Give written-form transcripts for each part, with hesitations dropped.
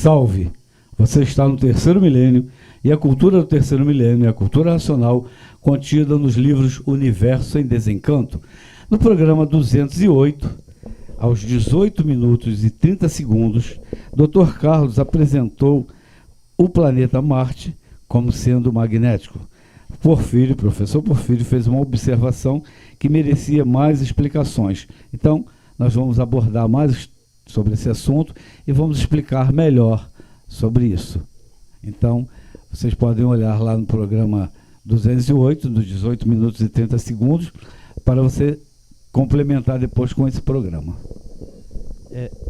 Salve! Você está no terceiro milênio e a cultura do terceiro milênio é a cultura racional contida nos livros Universo em Desencanto. No programa 208, aos 18 minutos e 30 segundos, Dr. Carlos apresentou o planeta Marte como sendo magnético. Porfírio, professor Porfírio, fez uma observação que merecia mais explicações. Então, nós vamos abordar mais sobre esse assunto e vamos explicar melhor sobre isso. Então, vocês podem olhar lá no programa 208, dos 18 minutos e 30 segundos, para você complementar depois com esse programa.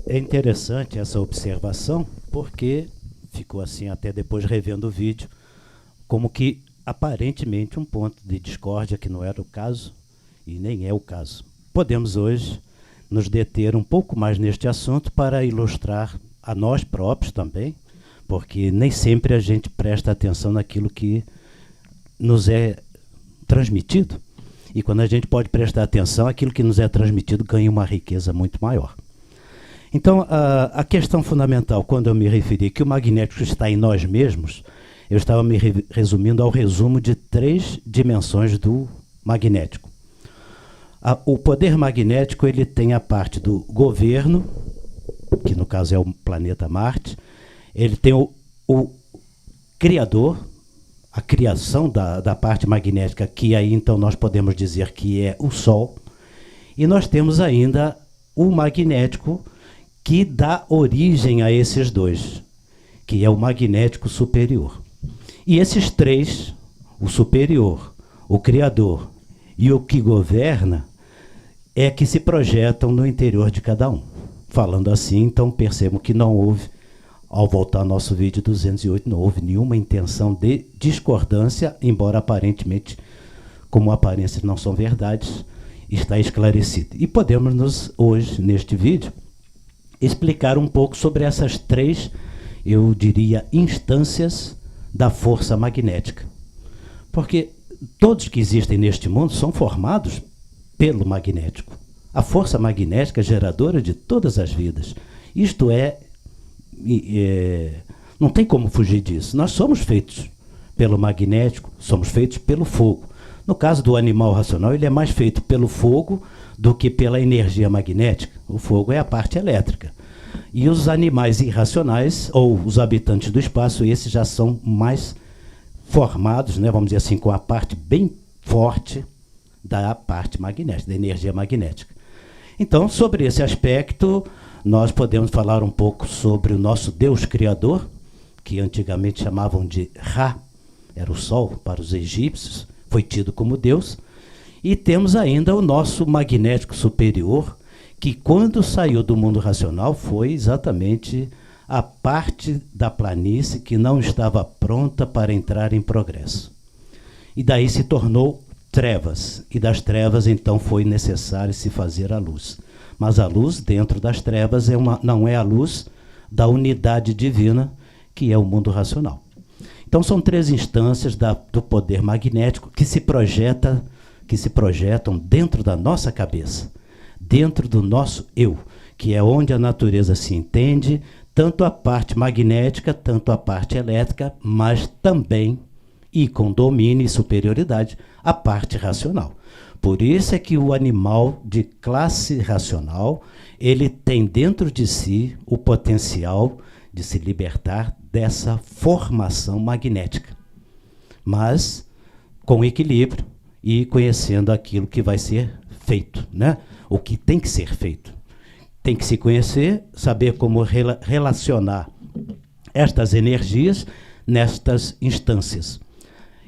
É interessante essa observação, porque ficou assim, até depois revendo o vídeo, como que aparentemente um ponto de discórdia que não era o caso, e nem é o caso. Podemos hoje nos deter um pouco mais neste assunto para ilustrar a nós próprios também, porque nem sempre a gente presta atenção naquilo que nos é transmitido. E quando a gente pode prestar atenção, aquilo que nos é transmitido ganha uma riqueza muito maior. Então, a questão fundamental, quando eu me referi que o magnético está em nós mesmos, eu estava me resumindo ao resumo de 3 dimensões do magnético. O poder magnético, ele tem a parte do governo, que no caso é o planeta Marte. Ele tem o criador, a criação da parte magnética, que aí então nós podemos dizer que é o Sol. E nós temos ainda o magnético, que dá origem a esses dois, que é o magnético superior. E esses 3, o superior, o criador e o que governa, é que se projetam no interior de cada um. Falando assim, então percebam que não houve, ao voltar ao nosso vídeo 208, não houve nenhuma intenção de discordância, embora aparentemente, como aparências não são verdades, está esclarecido. E podemos hoje, neste vídeo, explicar um pouco sobre essas 3, eu diria, instâncias da força magnética. Porque todos que existem neste mundo são formados pelo magnético. A força magnética é geradora de todas as vidas. Isto não tem como fugir disso. Nós somos feitos pelo magnético, somos feitos pelo fogo. No caso do animal racional, ele é mais feito pelo fogo do que pela energia magnética. O fogo é a parte elétrica. E os animais irracionais, ou os habitantes do espaço, esses já são mais formados, né, vamos dizer assim, com a parte bem forte da parte magnética, da energia magnética. Então, sobre esse aspecto, nós podemos falar um pouco sobre o nosso Deus Criador, que antigamente chamavam de Ra, era o Sol para os egípcios, foi tido como Deus. E temos ainda o nosso magnético superior, que quando saiu do mundo racional foi exatamente a parte da planície que não estava pronta para entrar em progresso. E daí se tornou trevas, e das trevas então foi necessário se fazer a luz. Mas a luz dentro das trevas não é a luz da unidade divina, que é o mundo racional. Então são 3 instâncias do poder magnético que se projetam dentro da nossa cabeça, dentro do nosso eu, que é onde a natureza se entende, tanto a parte magnética, tanto a parte elétrica, mas também, e com domínio e superioridade, a parte racional. Por isso é que o animal de classe racional, ele tem dentro de si o potencial de se libertar dessa formação magnética, mas com equilíbrio e conhecendo aquilo que vai ser feito, né? O que tem que ser feito. Tem que se conhecer, saber como relacionar estas energias nestas instâncias.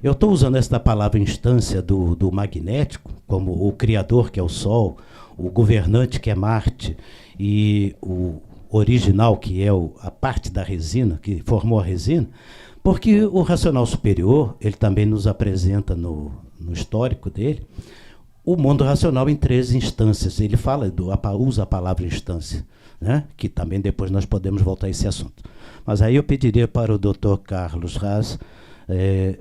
Eu estou usando esta palavra instância do magnético, como o criador, que é o Sol, o governante, que é Marte, e o original, que é a parte da resina, que formou a resina, porque o racional superior, ele também nos apresenta no histórico dele, o mundo racional em 3 instâncias. Ele usa a palavra instância, né? Que também depois nós podemos voltar a esse assunto. Mas aí eu pediria para o Dr. Carlos Raz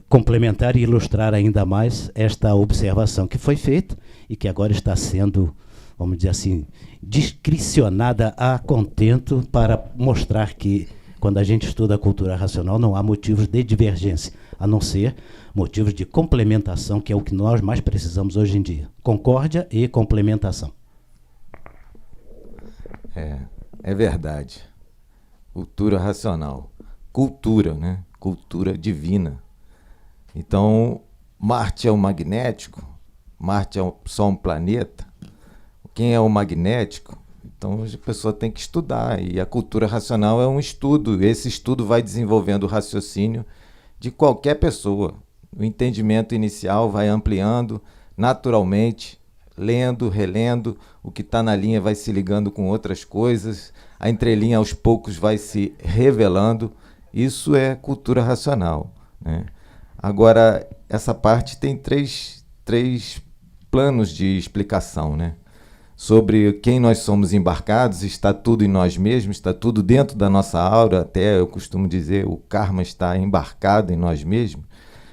complementar e ilustrar ainda mais esta observação que foi feita e que agora está sendo, vamos dizer assim, discricionada a contento para mostrar que Quando a gente estuda a cultura racional, não há motivos de divergência, a não ser motivos de complementação, que é o que nós mais precisamos hoje em dia. Concórdia e complementação. É verdade. Cultura racional. Cultura, né? Cultura divina. Então, Marte é o magnético, Marte é só um planeta. Quem é o magnético? Então, a pessoa tem que estudar. E a cultura racional é um estudo. Esse estudo vai desenvolvendo o raciocínio de qualquer pessoa. O entendimento inicial vai ampliando naturalmente, lendo, relendo. O que está na linha vai se ligando com outras coisas. A entrelinha, aos poucos, vai se revelando. Isso é cultura racional, né? Agora, essa parte tem três planos de explicação, né? Sobre quem nós somos embarcados, está tudo em nós mesmos, está tudo dentro da nossa aura, até eu costumo dizer, o karma está embarcado em nós mesmos,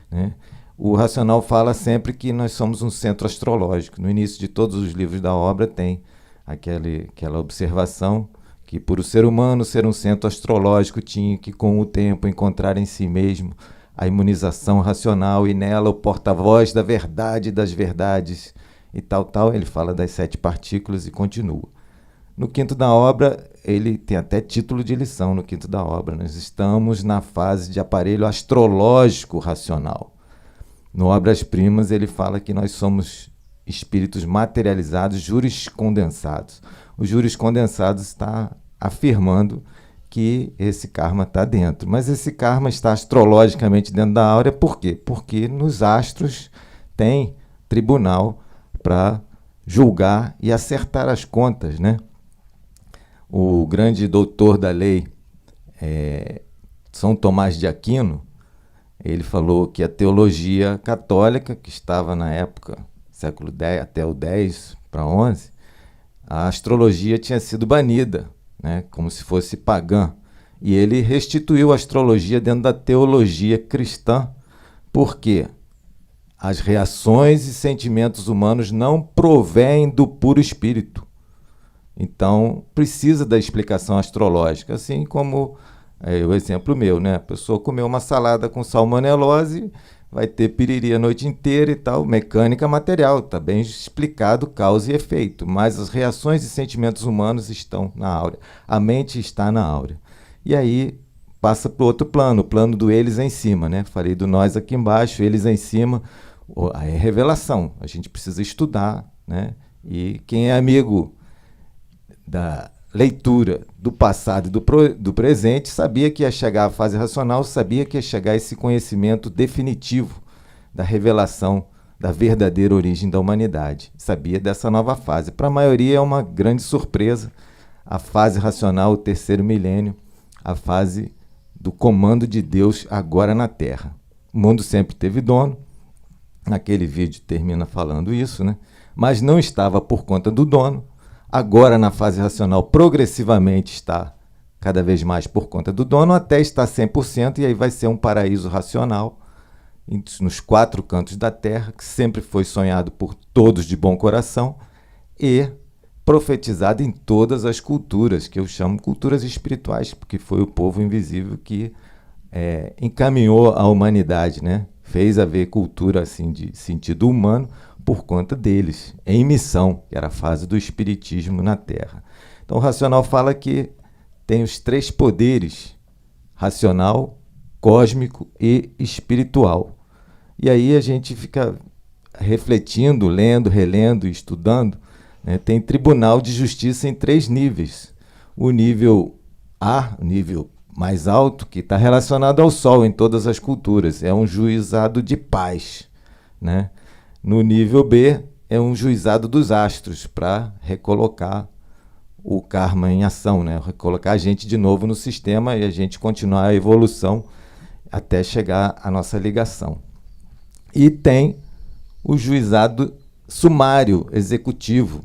né? O racional fala sempre que nós somos um centro astrológico. No início de todos os livros da obra tem aquela observação que, por o ser humano ser um centro astrológico, tinha que, com o tempo, encontrar em si mesmo a imunização racional e nela o porta-voz da verdade das verdades e tal. Ele fala das 7 partículas e continua. No quinto da obra, ele tem até título de lição no quinto da obra. Nós estamos na fase de aparelho astrológico racional. No Obras Primas, ele fala que nós somos espíritos materializados, juriscondensados. O juriscondensado está afirmando que esse karma está dentro. Mas esse karma está astrologicamente dentro da áurea, por quê? Porque nos astros tem tribunal para julgar e acertar as contas, né? O grande doutor da lei, São Tomás de Aquino, ele falou que a teologia católica, que estava na época, século X, até o 10 para 11, a astrologia tinha sido banida, né, como se fosse pagã. E ele restituiu a astrologia dentro da teologia cristã, porque as reações e sentimentos humanos não provêm do puro espírito. Então, precisa da explicação astrológica, assim como o exemplo meu, né? A pessoa comeu uma salada com salmonelose, vai ter piriri a noite inteira e tal, mecânica material, está bem explicado causa e efeito, mas as reações e sentimentos humanos estão na áurea, a mente está na áurea. E aí passa para o outro plano, o plano do eles em cima, né? Falei do nós aqui embaixo, eles em cima, aí é revelação, a gente precisa estudar, né? E quem é amigo da leitura do passado e do presente, sabia que ia chegar a fase racional, sabia que ia chegar esse conhecimento definitivo da revelação da verdadeira origem da humanidade. Sabia dessa nova fase. Para a maioria é uma grande surpresa a fase racional, o terceiro milênio, a fase do comando de Deus agora na Terra. O mundo sempre teve dono, naquele vídeo termina falando isso, né? Mas não estava por conta do dono. Agora, na fase racional, progressivamente está cada vez mais por conta do dono, até estar 100%, e aí vai ser um paraíso racional nos 4 cantos da Terra, que sempre foi sonhado por todos de bom coração e profetizado em todas as culturas, que eu chamo culturas espirituais, porque foi o povo invisível que encaminhou a humanidade, né? Fez haver cultura assim, de sentido humano, por conta deles, em missão, que era a fase do espiritismo na Terra. Então o racional fala que tem os 3 poderes, racional, cósmico e espiritual. E aí a gente fica refletindo, lendo, relendo e estudando, né? Tem tribunal de justiça em 3 níveis. O nível A, o nível mais alto, que está relacionado ao Sol em todas as culturas, é um juizado de paz, né? No nível B, é um juizado dos astros para recolocar o karma em ação, né? Recolocar a gente de novo no sistema e a gente continuar a evolução até chegar à nossa ligação. E tem o juizado sumário executivo,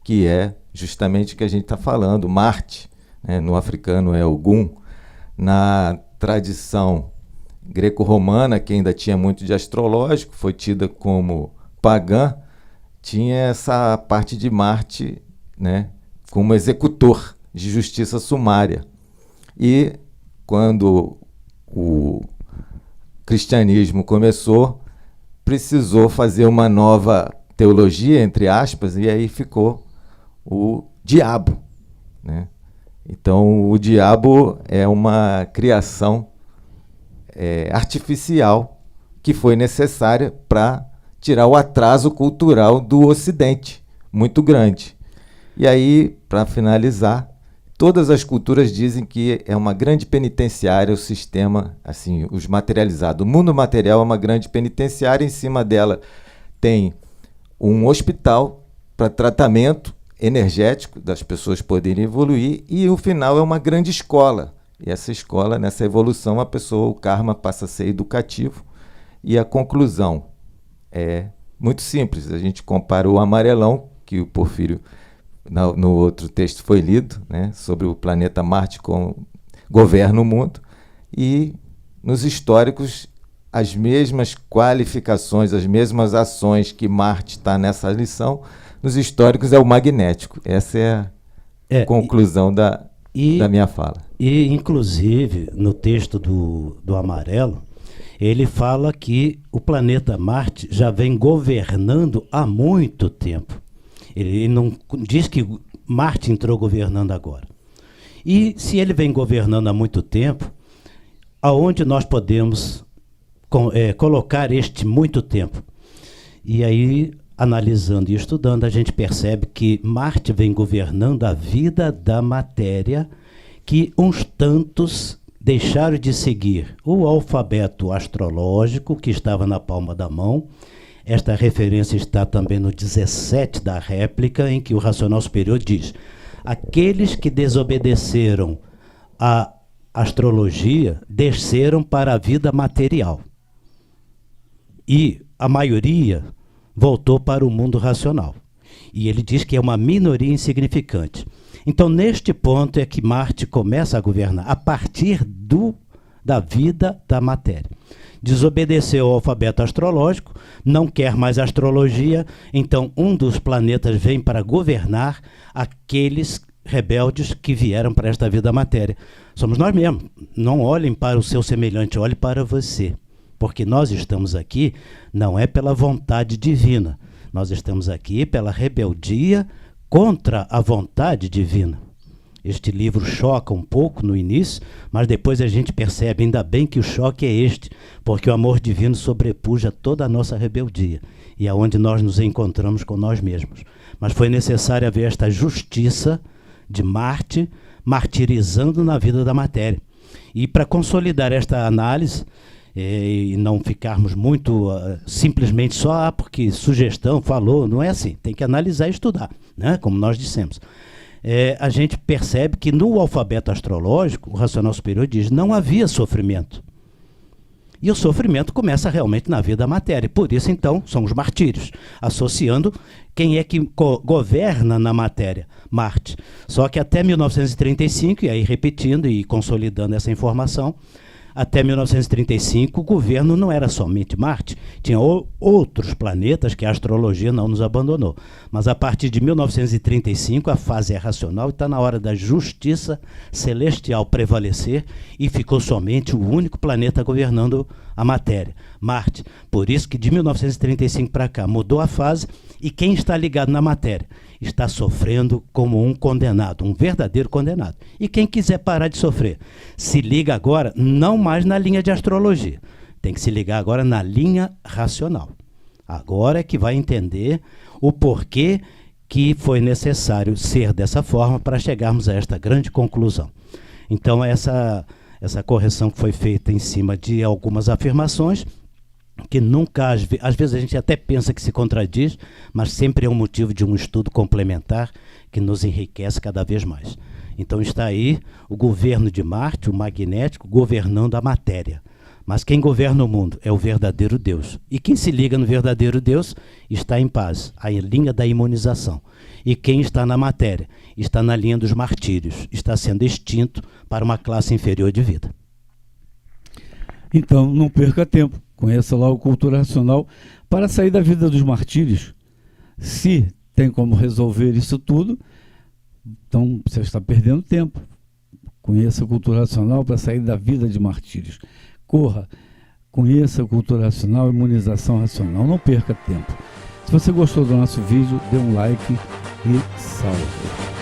que é justamente o que a gente está falando, Marte, né? No africano é Ogum. Na tradição greco-romana, que ainda tinha muito de astrológico, foi tida como pagã, tinha essa parte de Marte, né, como executor de justiça sumária. E quando o cristianismo começou, precisou fazer uma nova teologia, entre aspas, e aí ficou o diabo, né? Então, o diabo é uma criação artificial que foi necessária para tirar o atraso cultural do Ocidente, muito grande. E aí, para finalizar, todas as culturas dizem que é uma grande penitenciária o sistema, assim, os materializados. O mundo material é uma grande penitenciária, em cima dela tem um hospital para tratamento energético das pessoas poderem evoluir, e o final é uma grande escola. E essa escola, nessa evolução, o karma passa a ser educativo, e a conclusão é muito simples. A gente compara o amarelão, que o Porfírio, no outro texto foi lido, né, sobre o planeta Marte como governa o mundo, e nos históricos as mesmas qualificações, as mesmas ações que Marte está nessa lição, nos históricos é o magnético. Essa é a conclusão da minha fala. E, inclusive, no texto do Amarelo, ele fala que o planeta Marte já vem governando há muito tempo. Ele não diz que Marte entrou governando agora. E se ele vem governando há muito tempo, aonde nós podemos colocar este muito tempo? E aí, analisando e estudando, a gente percebe que Marte vem governando a vida da matéria, que uns tantos deixaram de seguir o alfabeto astrológico que estava na palma da mão. Esta referência está também no 17 da réplica, em que o Racional Superior diz: aqueles que desobedeceram à astrologia desceram para a vida material. E a maioria voltou para o mundo racional. E ele diz que é uma minoria insignificante. Então, neste ponto é que Marte começa a governar, a partir da vida da matéria. Desobedeceu ao alfabeto astrológico, não quer mais astrologia, então um dos planetas vem para governar aqueles rebeldes que vieram para esta vida matéria. Somos nós mesmos. Não olhem para o seu semelhante, olhe para você. Porque nós estamos aqui não é pela vontade divina, nós estamos aqui pela rebeldia contra a vontade divina. Este livro choca um pouco no início, mas depois a gente percebe, ainda bem que o choque é este, porque o amor divino sobrepuja toda a nossa rebeldia, e é onde nós nos encontramos com nós mesmos. Mas foi necessário haver esta justiça de Marte martirizando na vida da matéria. E para consolidar esta análise, e não ficarmos muito simplesmente só porque sugestão, falou, não é assim, tem que analisar e estudar, né? Como nós dissemos. A gente percebe que no alfabeto astrológico, o Racional Superior diz, não havia sofrimento. E o sofrimento começa realmente na vida da matéria. Por isso, então, são os martírios, associando quem é que governa na matéria, Marte. Só que até 1935, e aí repetindo e consolidando essa informação, até 1935, o governo não era somente Marte, tinha outros planetas que a astrologia não nos abandonou. Mas a partir de 1935, a fase é racional e está na hora da justiça celestial prevalecer e ficou somente o único planeta governando a matéria, Marte. Por isso que de 1935 para cá mudou a fase e quem está ligado na matéria está sofrendo como um condenado, um verdadeiro condenado. E quem quiser parar de sofrer, se liga agora, não mais na linha de astrologia, tem que se ligar agora na linha racional. Agora é que vai entender o porquê que foi necessário ser dessa forma para chegarmos a esta grande conclusão. Então, essa correção que foi feita em cima de algumas afirmações, que nunca, às vezes a gente até pensa que se contradiz, mas sempre é um motivo de um estudo complementar que nos enriquece cada vez mais. Então está aí o governo de Marte, o magnético, governando a matéria. Mas quem governa o mundo é o verdadeiro Deus. E quem se liga no verdadeiro Deus está em paz, a linha da imunização. E quem está na matéria está na linha dos martírios, está sendo extinto para uma classe inferior de vida. Então, não perca tempo. Conheça lá o Cultura Racional para sair da vida dos martírios. Se tem como resolver isso tudo, então você está perdendo tempo. Conheça a cultura racional para sair da vida de martírios. Corra, conheça a cultura racional, imunização racional. Não perca tempo. Se você gostou do nosso vídeo, dê um like e salve.